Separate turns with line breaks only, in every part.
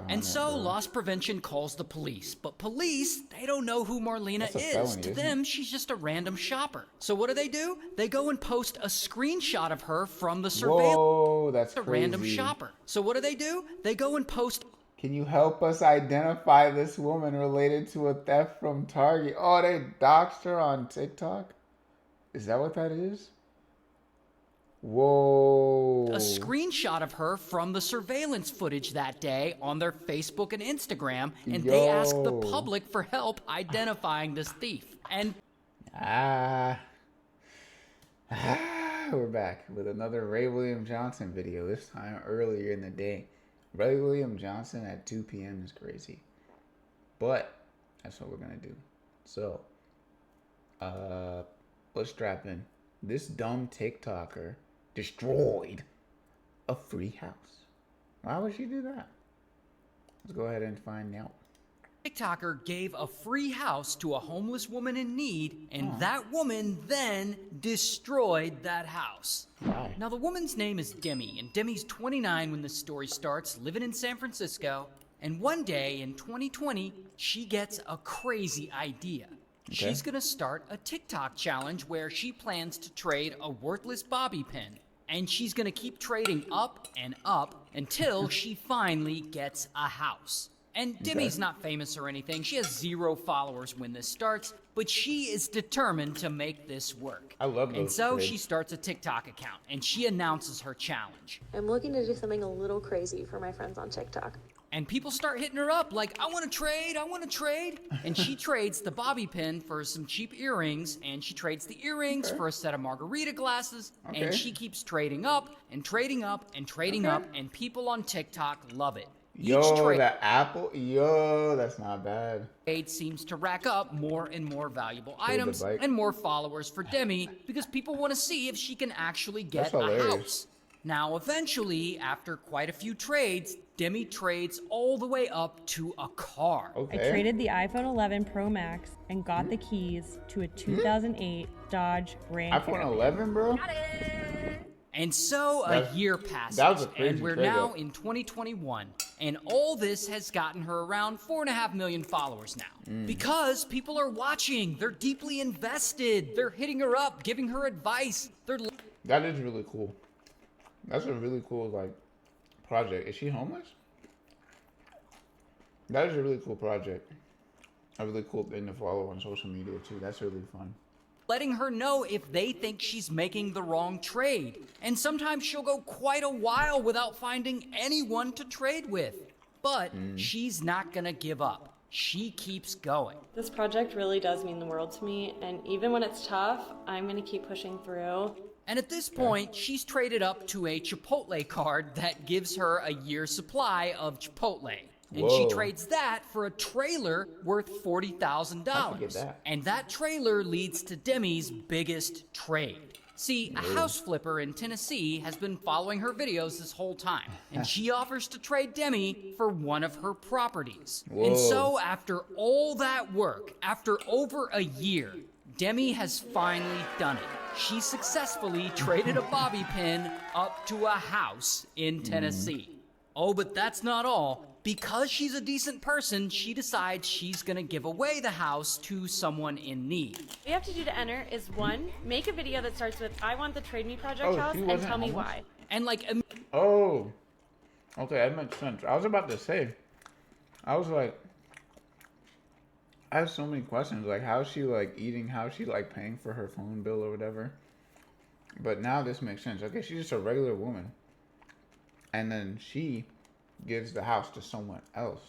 And so loss prevention calls the police, but police, they don't know who Marlena is. To them, she's just a random shopper. So what do? They go and post a screenshot of her from the surveillance.
Whoa, that's
a
crazy.
Random shopper. So what do? They go and post.
Can you help us identify this woman related to a theft from Target? Oh, they doxed her on TikTok? Is that what that is? Whoa.
A screenshot of her from the surveillance footage that day on their Facebook and Instagram, and they ask the public for help identifying this thief. And
we're back with another Ray William Johnson video, this time earlier in the day. Ray William Johnson at 2 p.m. is crazy. But that's what we're going to do. So, let's strap in. This dumb TikToker destroyed a free house. Why would she do that? Let's go ahead and find out.
TikToker gave a free house to a homeless woman in need, and that woman then destroyed that house.
Why?
Now, the woman's name is Demi, and Demi's 29 when this story starts, living in San Francisco. And one day in 2020, she gets a crazy idea.
Okay.
She's gonna start a TikTok challenge where she plans to trade a worthless bobby pin. And she's gonna keep trading up and up until she finally gets a house. And Demi's not famous or anything. She has 0 followers when this starts, but she is determined to make this work.
I love those.
And so
trades.
she starts a TikTok account, and she announces her challenge.
I'm looking to do something a little crazy for my friends on TikTok.
And people start hitting her up like, I want to trade. And she trades the bobby pin for some cheap earrings, and she trades the earrings for a set of margarita glasses, and she keeps trading up and trading up and trading up, and people on TikTok love it.
Yo, the Apple, yo, that's not bad.
Trade seems to rack up more and more valuable items and more followers for Demi because people want to see if she can actually get a house. Now, eventually, after quite a few trades, Demi trades all the way up to a car.
I traded the iPhone 11 Pro Max and got the keys to a 2008 Dodge Ram.
iPhone 11, bro?
Got it! And so a year passes, and we're now in 2021, and all this has gotten her around 4.5 million followers now. Because people are watching, they're deeply invested, they're hitting her up, giving her advice.
That is really cool. That's a really cool, like, project. Is she homeless? That is a really cool project. A really cool thing to follow on social media, too. That's really fun.
Letting her know if they think she's making the wrong trade. And sometimes she'll go quite a while without finding anyone to trade with. But she's not gonna give up. She keeps going.
This project really does mean the world to me, and even when it's tough, I'm gonna keep pushing through.
And at this point, she's traded up to a Chipotle card that gives her a year's supply of Chipotle. And she trades that for a trailer worth $40,000. And that trailer leads to Demi's biggest trade. See, a house flipper in Tennessee has been following her videos this whole time, and she offers to trade Demi for one of her properties. And so after all that work, after over a year, Demi has finally done it. She successfully traded a bobby pin up to a house in Tennessee. Oh, but that's not all. Because she's a decent person, she decides she's gonna give away the house to someone in need.
What you have to do to enter is 1, make a video that starts with, I want the Trade Me Project house, and tell me why.
And like...
Oh, okay, that makes sense. I was about to say, I was like, I have so many questions. Like, how's she like eating? How's she like paying for her phone bill or whatever? But now this makes sense. Okay, she's just a regular woman. And then she gives the house to someone else.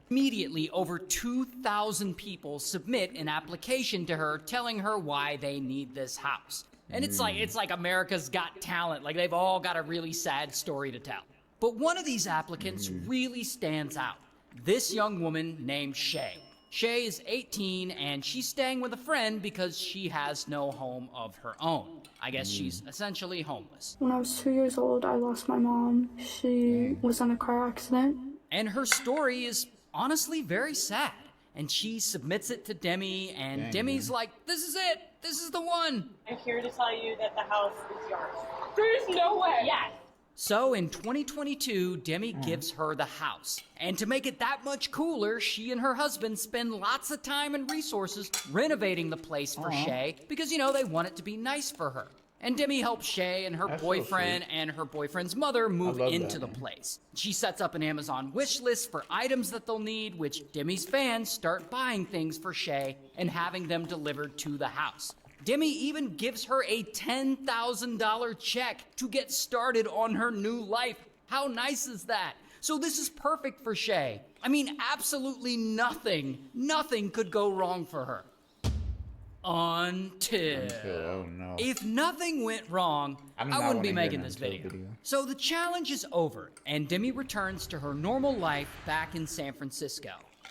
Immediately, over 2,000 people submit an application to her telling her why they need this house. And it's like America's Got Talent. Like, they've all got a really sad story to tell. But one of these applicants really stands out. This young woman named Shay. Shay is 18, and she's staying with a friend because she has no home of her own. I guess she's essentially homeless.
When I was 2 years old, I lost my mom. She was in a car accident.
And her story is honestly very sad. And she submits it to Demi, and Demi's like, this is it. This is the one.
I'm here to tell you that the house is yours.
There's no way.
Yes.
So in 2022, Demi gives her the house. And to make it that much cooler, she and her husband spend lots of time and resources renovating the place for Shay because, you know, they want it to be nice for her. And Demi helps Shay and her boyfriend and her boyfriend's mother move into the place. She sets up an Amazon wish list for items that they'll need, which Demi's fans start buying things for Shay and having them delivered to the house. Demi even gives her a $10,000 check to get started on her new life. How nice is that? So this is perfect for Shay. I mean, absolutely nothing could go wrong for her. Until
oh no.
If nothing went wrong, I wouldn't be making this video. So the challenge is over, and Demi returns to her normal life back in San Francisco.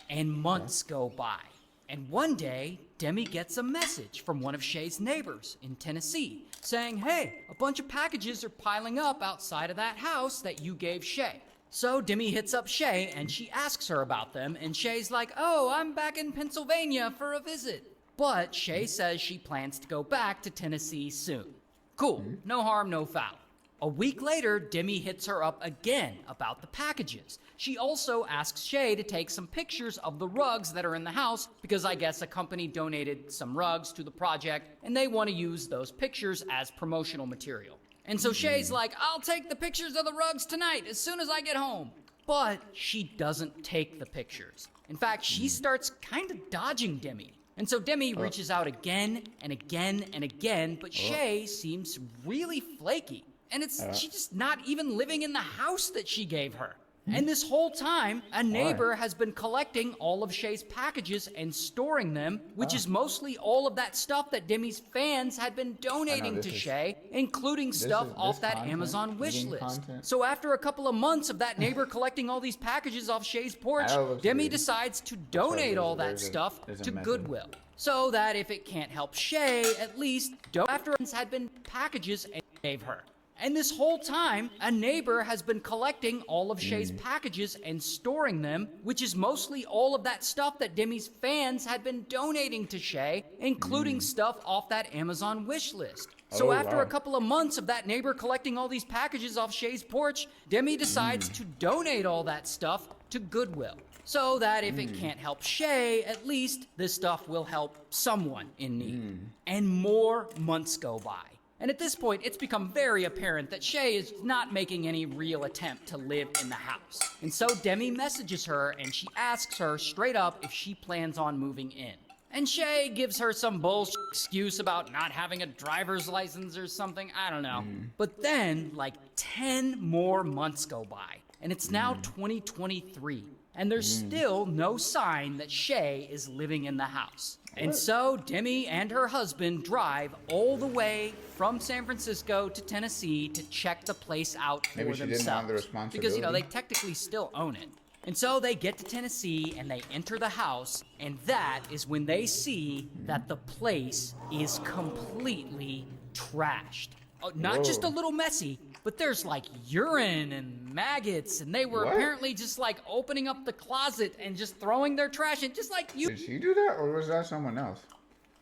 And months go by. And one day, Demi gets a message from one of Shay's neighbors in Tennessee saying, hey, a bunch of packages are piling up outside of that house that you gave Shay. So Demi hits up Shay and she asks her about them, and Shay's like, oh, I'm back in Pennsylvania for a visit. But Shay says she plans to go back to Tennessee soon. Cool, no harm, no foul. A week later, Demi hits her up again about the packages. She also asks Shay to take some pictures of the rugs that are in the house because I guess a company donated some rugs to the project and they want to use those pictures as promotional material. And so Shay's like, I'll take the pictures of the rugs tonight as soon as I get home. But she doesn't take the pictures. In fact, she starts kind of dodging Demi. And so Demi reaches out again and again and again, but Shay seems really flaky. And she's just not even living in the house that she gave her. And this whole time, a neighbor has been collecting all of Shay's packages and storing them, which is mostly all of that stuff that Demi's fans had been donating to Shay, including stuff off that Amazon wish list. So after a couple of months of that neighbor collecting all these packages off Shay's porch, Demi decides to donate all that stuff to Goodwill. So that if it can't help Shay, at least after had been packages and gave her. And this whole time, a neighbor has been collecting all of Shay's packages and storing them, which is mostly all of that stuff that Demi's fans had been donating to Shay, including stuff off that Amazon wish list. So after a couple of months of that neighbor collecting all these packages off Shay's porch, Demi decides to donate all that stuff to Goodwill. So that if it can't help Shay, at least this stuff will help someone in need. And more months go by. And at this point, it's become very apparent that Shay is not making any real attempt to live in the house. And so Demi messages her and she asks her straight up if she plans on moving in. And Shay gives her some bullshit excuse about not having a driver's license or something, I don't know. But then, like 10 more months go by, and it's now 2023. And there's still no sign that Shay is living in the house. And so Demi and her husband drive all the way from San Francisco to Tennessee to check the place out for
Maybe she
themselves.
didn't want the responsibility.
Because, you know, they technically still own it. And so they get to Tennessee and they enter the house, and that is when they see that the place is completely trashed. Oh, not just a little messy, but there's like urine and maggots, and they were apparently just like opening up the closet and just throwing their trash in, just like you.
Did she do that, or was that someone else?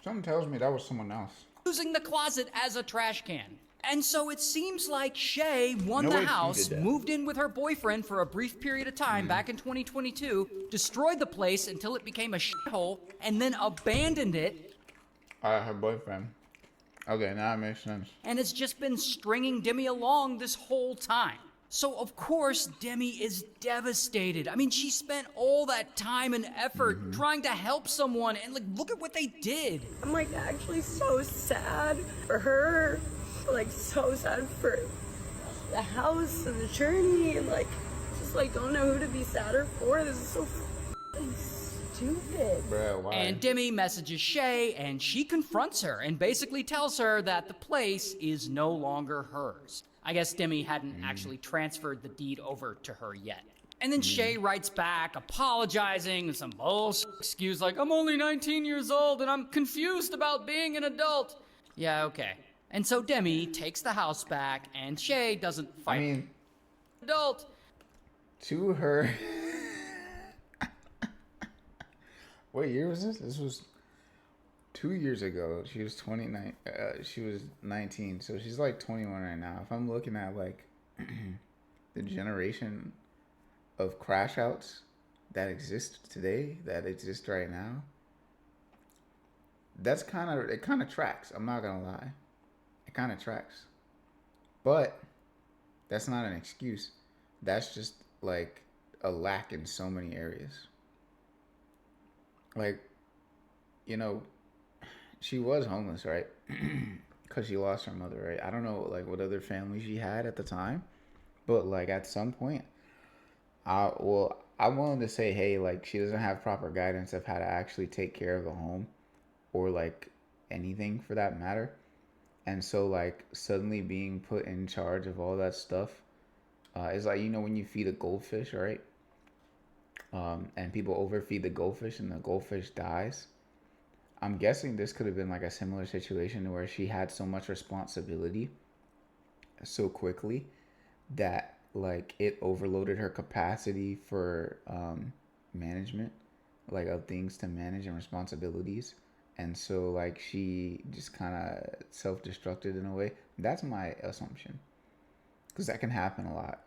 Something tells me that was someone else.
Using the closet as a trash can. And so it seems like Shay won the house, moved in with her boyfriend for a brief period of time back in 2022, destroyed the place until it became a shithole, and then abandoned it.
Her boyfriend. Okay, now it makes sense.
And has just been stringing Demi along this whole time. So, of course, Demi is devastated. I mean, she spent all that time and effort trying to help someone, and like, look at what they did.
I'm like actually so sad for her, like so sad for the house and the journey, and like just like don't know who to be sadder for. This is so stupid.
Bruh, why?
And Demi messages Shay, and she confronts her and basically tells her that the place is no longer hers. I guess Demi hadn't actually transferred the deed over to her yet. And then Shay writes back, apologizing with some bullshit excuse like, I'm only 19 years old and I'm confused about being an adult. Yeah, okay. And so Demi takes the house back, and Shay doesn't fight.
I mean,
adult.
To her. What year was this? This was 2 years ago. She was 29. She was 19, so she's like 21 right now. If I'm looking at like the generation of crash outs that exist today, that exist right now, it kind of tracks. I'm not gonna lie, it kind of tracks, but that's not an excuse. That's just like a lack in so many areas. Like, you know, she was homeless, right? Because she lost her mother, right? I don't know, like, what other family she had at the time, but like at some point, I'm willing to say, hey, like, she doesn't have proper guidance of how to actually take care of a home, or like anything for that matter. And so, like, suddenly being put in charge of all that stuff is like, you know, when you feed a goldfish, right? And people overfeed the goldfish and the goldfish dies. I'm guessing this could have been like a similar situation where she had so much responsibility so quickly that like it overloaded her capacity for management, like of things to manage and responsibilities. And so like she just kind of self-destructed in a way. That's my assumption, because that can happen a lot.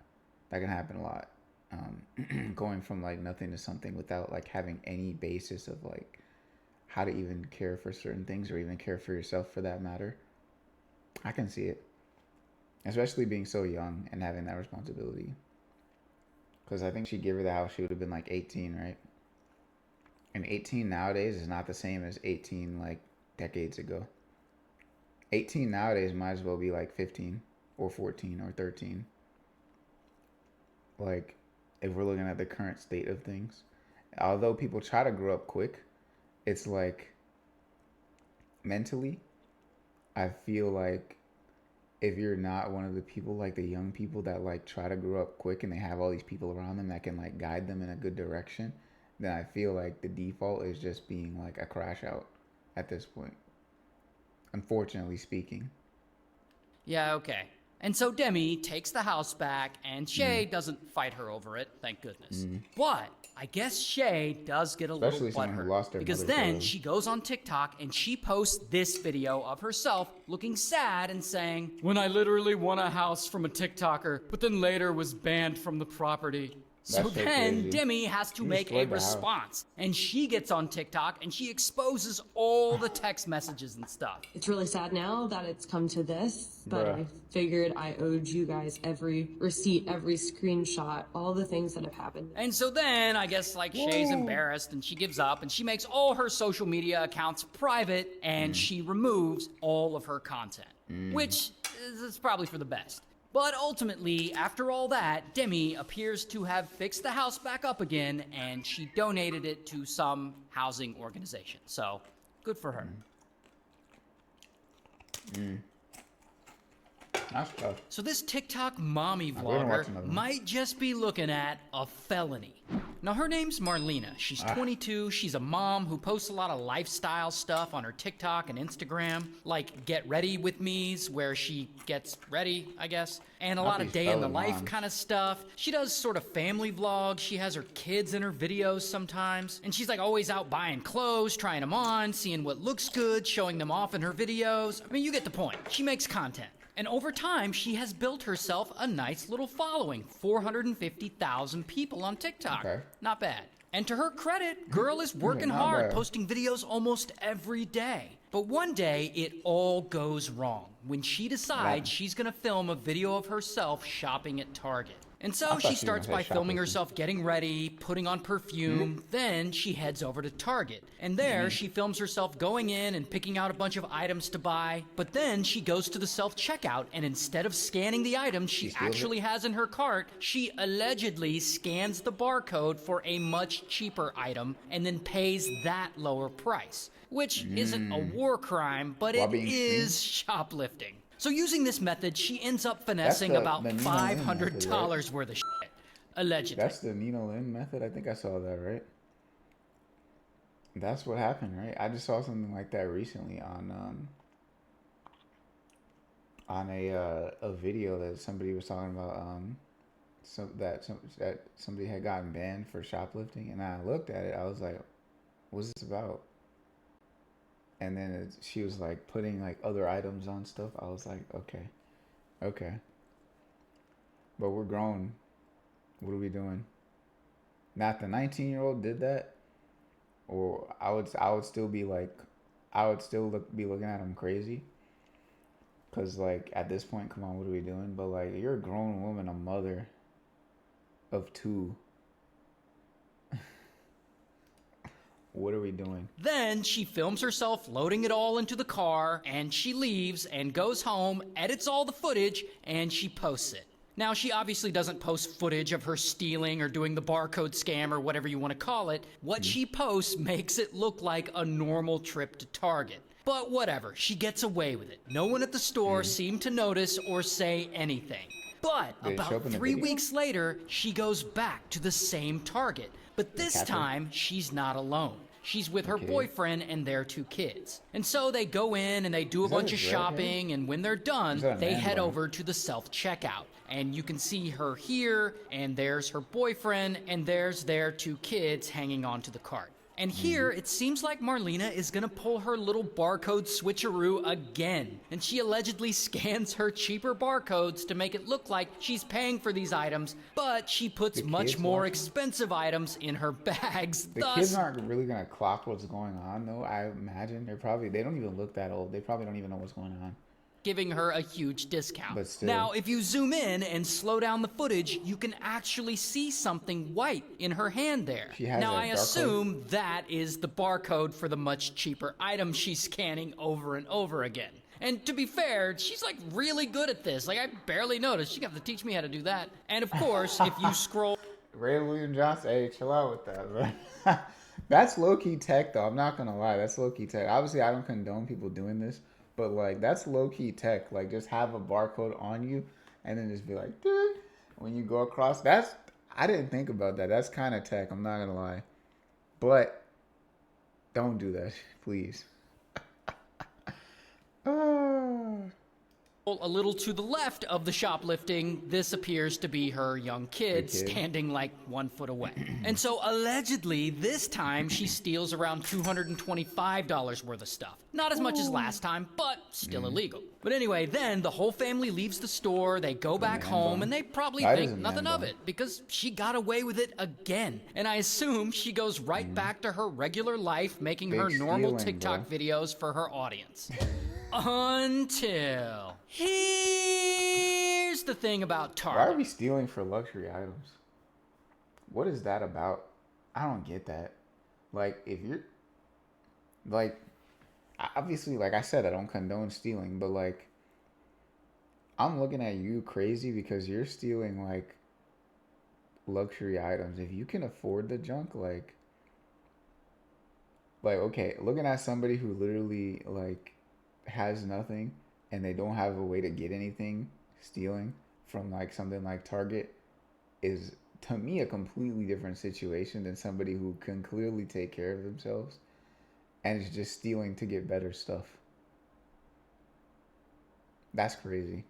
That can happen a lot. Going from like nothing to something without like having any basis of like how to even care for certain things, or even care for yourself for that matter. I can see it, especially being so young and having that responsibility. Because I think she gave her the house, she would have been like 18, right? And 18 nowadays is not the same as 18 like decades ago. 18 nowadays might as well be like 15 or 14 or 13. Like, if we're looking at the current state of things. Although people try to grow up quick, it's like mentally, I feel like if you're not one of the people, like the young people that like try to grow up quick and they have all these people around them that can like guide them in a good direction, then I feel like the default is just being like a crash out at this point. Unfortunately speaking.
Yeah, okay. And so Demi takes the house back, and Shay doesn't fight her over it, thank goodness. But I guess Shay does get a
Especially
little
someone who lost
butthurt,
their
because
mother
then
so-
she goes on TikTok and she posts this video of herself looking sad and saying, "When I literally won a house from a TikToker, but then later was banned from the property." So
That's so
then
crazy.
Demi has to
You
make a
destroyed the house.
response, and she gets on TikTok and she exposes all the text messages and stuff.
It's really sad now that it's come to this, but
Bruh.
I figured I owed you guys every receipt, every screenshot, all the things that have happened.
And so then I guess like Shay's embarrassed and she gives up and she makes all her social media accounts private, and she removes all of her content, which is probably for the best. But ultimately, after all that, Demi appears to have fixed the house back up again, and she donated it to some housing organization. So, good for her.
That's tough.
So this TikTok mommy
gonna watch
vlogger
another one.
might just be looking at a felony. Now her name's Marlena. She's 22. She's a mom who posts a lot of lifestyle stuff on her TikTok and Instagram, like get ready with me's, where she gets ready, I guess, and a
Not
lot of
these
day in the
felon
life
moms.
kind of stuff. She does sort of family vlogs. She has her kids in her videos sometimes, and she's like always out buying clothes, trying them on, seeing what looks good, showing them off in her videos. I mean, you get the point. She makes content. And over time, she has built herself a nice little following, 450,000 people on TikTok.
Okay.
Not bad. And to her credit, girl is working
not
hard,
bad.
posting videos almost every day. But one day, it all goes wrong when she decides she's gonna film a video of herself shopping at Target. And so
thought
she
she was
starts
gonna
by
say
filming
shoplifting.
herself getting ready, putting on perfume. Then she heads over to Target. And there she films herself going in and picking out a bunch of items to buy. But then she goes to the self-checkout, and instead of scanning the items she
steals
actually has in her cart, she allegedly scans the barcode for a much cheaper item and then pays that lower price. Which isn't a war crime, but
While
it
being
is shoplifting. So using this method, she ends up finessing
the
about
Nino Lynn
$500
method,
worth of shit. Allegedly.
That's the Nino Lynn method. I think I saw that, right? That's what happened, right? I just saw something like that recently on a video that somebody was talking about that somebody had gotten banned for shoplifting, and I looked at it. I was like, "What's this about?" And then she was like putting like other items on stuff. I was like, okay. But we're grown. What are we doing? Not the 19-year-old did that, or I would still be like, be looking at him crazy. Cause like at this point, come on, what are we doing? But like, you're a grown woman, a mother of 2. What are we doing?
Then she films herself loading it all into the car, and she leaves and goes home, edits all the footage, and she posts it. Now, she obviously doesn't post footage of her stealing or doing the barcode scam or whatever you want to call it. What she posts makes it look like a normal trip to Target. But whatever, she gets away with it. No one at the store seemed to notice or say anything. But about 3 weeks later, she goes back to the same Target. But this time, she's not alone. She's with her boyfriend and their 2 kids. And so they go in and they do a bunch of shopping, and when they're done, they head over to the self-checkout. And you can see her here, and there's her boyfriend, and there's their 2 kids hanging onto the cart. And here, it seems like Marlena is gonna pull her little barcode switcheroo again. And she allegedly scans her cheaper barcodes to make it look like she's paying for these items, but she puts much more expensive items in her bags.
The kids aren't really gonna clock what's going on, though, I imagine. They don't even look that old. They probably don't even know what's going on.
Giving her a huge discount.
But still.
Now, if you zoom in and slow down the footage, you can actually see something white in her hand there. Now, I assume that is the barcode for the much cheaper item she's scanning over and over again. And to be fair, she's like really good at this. Like, I barely noticed. She'd have to teach me how to do that. And of course, if you scroll...
Ray William Johnson, hey, chill out with that, bro. That's low-key tech, though. I'm not gonna lie. That's low-key tech. Obviously, I don't condone people doing this. But, like, that's low-key tech. Like, just have a barcode on you and then just be like, dude, when you go across. I didn't think about that. That's kind of tech. I'm not going to lie. But don't do that, please.
A little to the left of the shoplifting, this appears to be her young kid standing like 1 foot away. And so allegedly, this time she steals around $225 worth of stuff. Not as much as last time, but still illegal. But anyway, then the whole family leaves the store, they go back home, and they probably think nothing of it because she got away with it again. And I assume she goes right back to her regular life, making her normal TikTok videos for her audience. Until here's the thing about Target.
Why are we stealing for luxury items? What is that about? I don't get that. Like, if you're like, obviously, like I said, I don't condone stealing, but like, I'm looking at you crazy because you're stealing like luxury items. If you can afford the junk, like okay, looking at somebody who literally like has nothing and they don't have a way to get anything, stealing from like something like Target is to me a completely different situation than somebody who can clearly take care of themselves and is just stealing to get better stuff. That's crazy.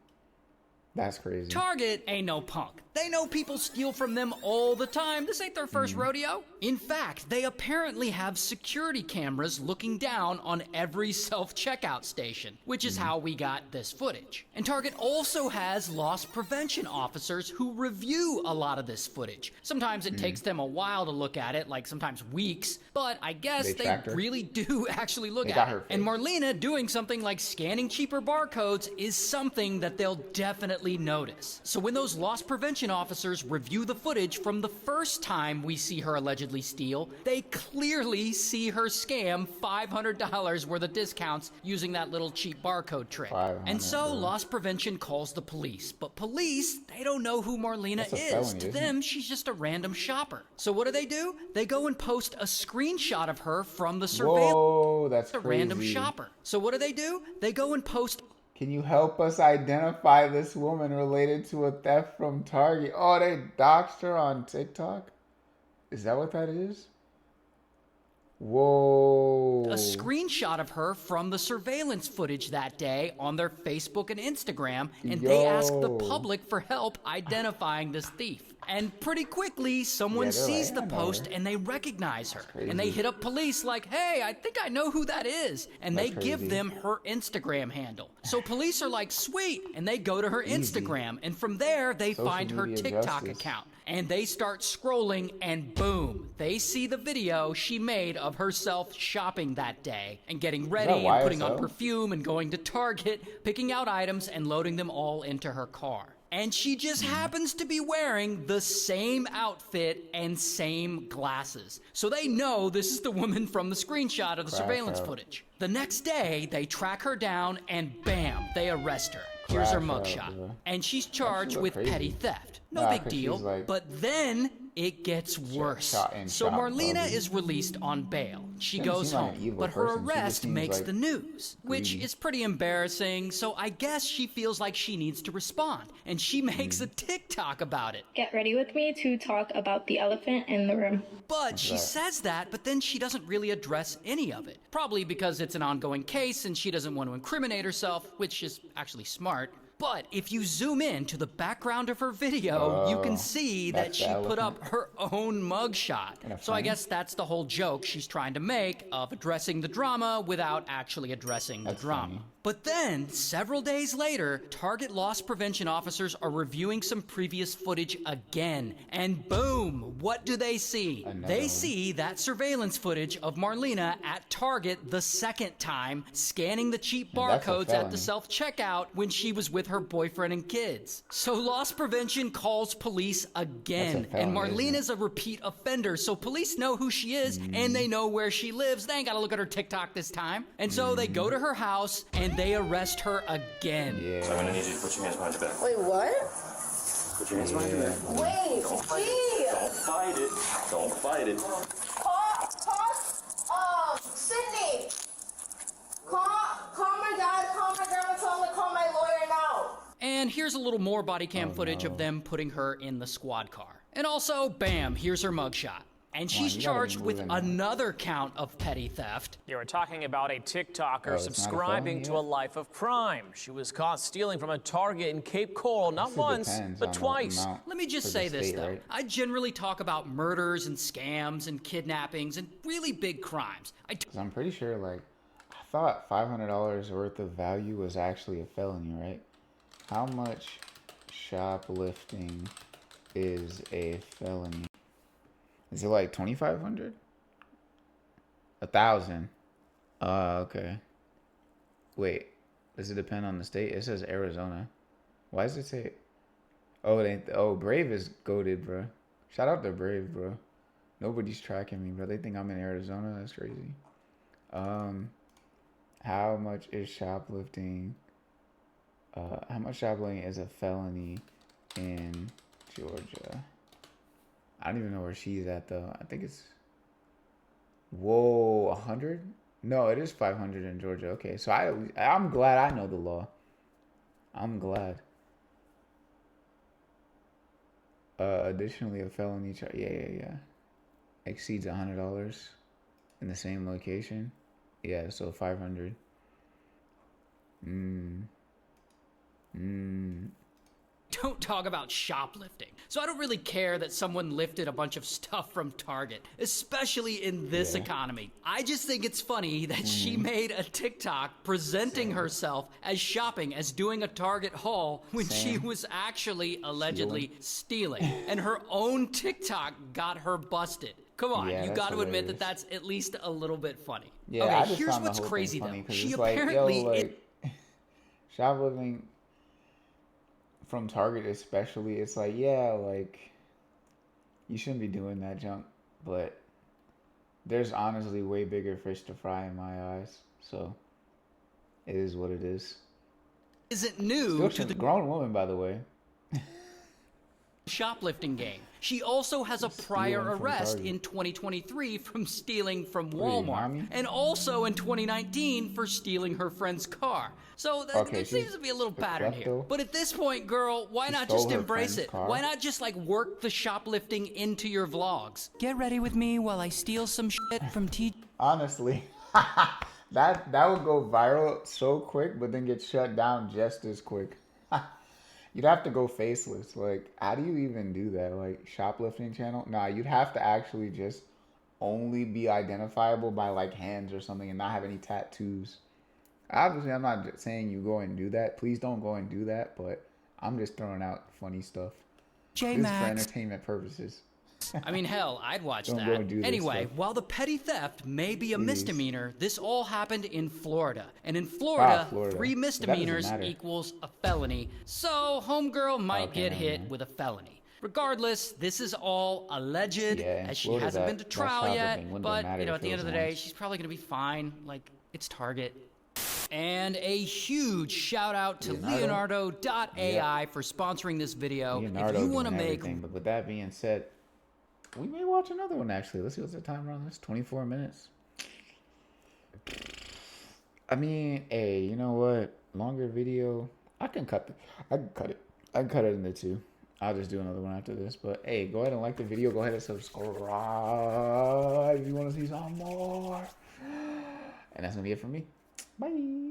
That's crazy.
Target ain't no punk. They know people steal from them all the time. This ain't their first rodeo. In fact, they apparently have security cameras looking down on every self-checkout station, which is how we got this footage. And Target also has loss prevention officers who review a lot of this footage. Sometimes it takes them a while to look at it, like sometimes weeks, but I guess they really do actually look at it. And Marlena doing something like scanning cheaper barcodes is something that they'll definitely notice. So when those loss prevention officers review the footage from the first time we see her allegedly steal, they clearly see her scam $500 worth of discounts using that little cheap barcode trick. And so loss prevention calls the police, but police, they don't know who Marlena is. To them, she's just a random shopper. So what do? They go and post a screenshot of her from the surveillance.
Whoa, that's crazy.
A random shopper. So what do? They go and post.
Can you help us identify this woman related to a theft from Target? Oh, they doxed her on TikTok? Is that what that is? Whoa.
A screenshot of her from the surveillance footage that day on their Facebook and Instagram, and they ask the public for help identifying this thief. And pretty quickly, someone sees the post and they recognize her. And they hit up police like, hey, I think I know who that is. And they give them her Instagram handle. So police are like, sweet. And they go to her Instagram. And from there, they find her TikTok account. And they start scrolling and boom, they see the video she made of herself shopping that day and getting ready and putting on perfume and going to Target, picking out items and loading them all into her car. And she just happens to be wearing the same outfit and same glasses. So they know this is the woman from the screenshot of the surveillance footage. The next day, they track her down and bam, they arrest her. Here's her mugshot. And she's charged with petty theft. No big deal. Like, but then it gets worse. So Marlena is released on bail. She goes home, but her arrest makes the news, which is pretty embarrassing. So I guess she feels like she needs to respond, and she makes a TikTok about it.
Get ready with me to talk about the elephant in the room.
But she says that, but then she doesn't really address any of it. Probably because it's an ongoing case and she doesn't want to incriminate herself, which is actually smart. But if you zoom in to the background of her video, you can see that she put up her own mugshot. So I guess that's the whole joke she's trying to make of addressing the drama without actually addressing the drama. But then, several days later, Target loss prevention officers are reviewing some previous footage again. And boom, what do they see? They see that surveillance footage of Marlena at Target the second time, scanning the cheap barcodes at the self-checkout when she was with her boyfriend and kids. So loss prevention calls police again. And Marlena's a repeat offender, so police know who she is and they know where she lives. They ain't gotta look at her TikTok this time. And so they go to her house and they arrest her again.
So I'm gonna need you to put your hands behind your back.
Wait, what?
Put your hands behind your back.
Wait,
Don't fight it. Don't fight it. Don't fight it.
Sydney! Call my dad, call my grandma, tell them to call my lawyer now.
And here's a little more body cam footage of them putting her in the squad car. And also, bam, here's her mugshot. And she's charged with another count of petty theft.
You are talking about a TikToker subscribing to a life of crime. She was caught stealing from a Target in Cape Coral not once, but twice.
Let me just say this, though. I generally talk about murders and scams and kidnappings and really big crimes.
I'm pretty sure, like, I thought $500 worth of value was actually a felony, right? How much shoplifting is a felony? Is it like 2,500? 1,000? Okay. Wait, does it depend on the state? It says Arizona. Why does it say? Oh, it ain't. Oh, Brave is goated, bro. Shout out to Brave, bro. Nobody's tracking me, bro. They think I'm in Arizona. That's crazy. How much is shoplifting? How much shoplifting is a felony in Georgia? I don't even know where she's at, though. I think it's... Whoa, 100? No, it is 500 in Georgia. Okay, so I'm glad I know the law. I'm glad. Additionally, a felony charge... Yeah. Exceeds $100 in the same location. Yeah, so 500.
Don't talk about shoplifting. So I don't really care that someone lifted a bunch of stuff from Target, especially in this economy. I just think it's funny that she made a TikTok presenting herself as shopping, as doing a Target haul when she was actually allegedly stealing. And her own TikTok got her busted. Come on, you got to admit that that's at least a little bit funny.
Yeah,
okay, here's what's crazy though. She apparently
shoplifting from Target especially, it's like, yeah, like, you shouldn't be doing that junk, but there's honestly way bigger fish to fry in my eyes, so it is what it is.
Isn't new to the
grown woman, by the way.
Shoplifting game. She also has a prior arrest in 2023 from stealing from Walmart, and also in 2019 for stealing her friend's car. So there seems to be a little pattern here. But at this point, girl, why not just embrace it? Why not just like work the shoplifting into your vlogs? Get ready with me while I steal some shit from T.
Honestly, that would go viral so quick, but then get shut down just as quick. You'd have to go faceless. Like, how do you even do that? Like, shoplifting channel? Nah, you'd have to actually just only be identifiable by, like, hands or something and not have any tattoos. Obviously, I'm not saying you go and do that. Please don't go and do that, but I'm just throwing out funny stuff. This is for entertainment purposes.
I mean, hell, I'd watch that. Anyway, while the petty theft may be a misdemeanor, this all happened in Florida. And in Florida, 3 misdemeanors equals a felony. So, homegirl might get hit with a felony. Regardless, this is all alleged, as she hasn't been to trial yet. But, you know, at the end of the day, she's probably going to be fine. Like, it's Target. And a huge shout out to Leonardo.ai for sponsoring this video. If you want to make...
But with that being said, we may watch another one, actually. Let's see what's the timer on this. 24 minutes. I mean, hey, you know what? Longer video. I can cut it. I can cut it into 2. I'll just do another one after this. But, hey, go ahead and like the video. Go ahead and subscribe if you want to see some more. And that's going to be it for me. Bye.